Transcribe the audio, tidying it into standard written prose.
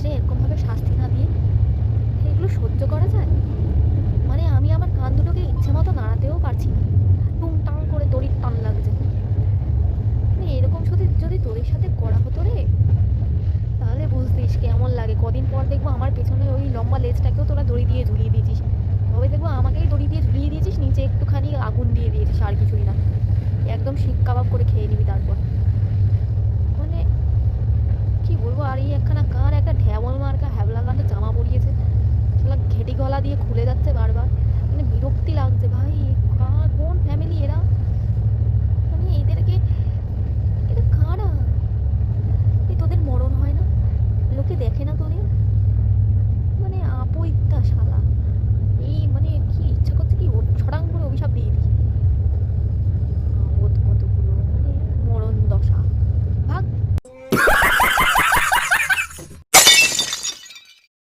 রে এরকমভাবে শাস্তি না দিয়ে? এগুলো সহ্য করা যায়? মানে আমি আমার কান দুটোকে ইচ্ছে মতো নাড়াতেও পারছি না, টুংটাং করে দড়ির টান লাগছে। মানে এরকম যদি যদি তোদের সাথে করা হতো রে, তাহলে বুঝতিস কেমন লাগে। কদিন পর দেখবো আমার পেছনে ওই লম্বা লেজটাকেও তোরা দড়ি দিয়ে ঝুলিয়ে দিয়েছিস, তবে দেখবো আমাকেই দড়ি দিয়ে ঝুলিয়ে দিয়েছিস, নিচে একটুখানি আগুন দিয়ে দিয়েছিস, আর কিছুই না। একদম শিক কাবাব করে খেয়ে নিবি তারপর। মানে কি বলবো, আর এই একখানা কার একটা ঢ্যাবল মার্কা হ্যাবলা গান্ডা জামা পরিয়েছে, শালা ঘেটি গলা দিয়ে খুলে যাচ্ছে বারবার।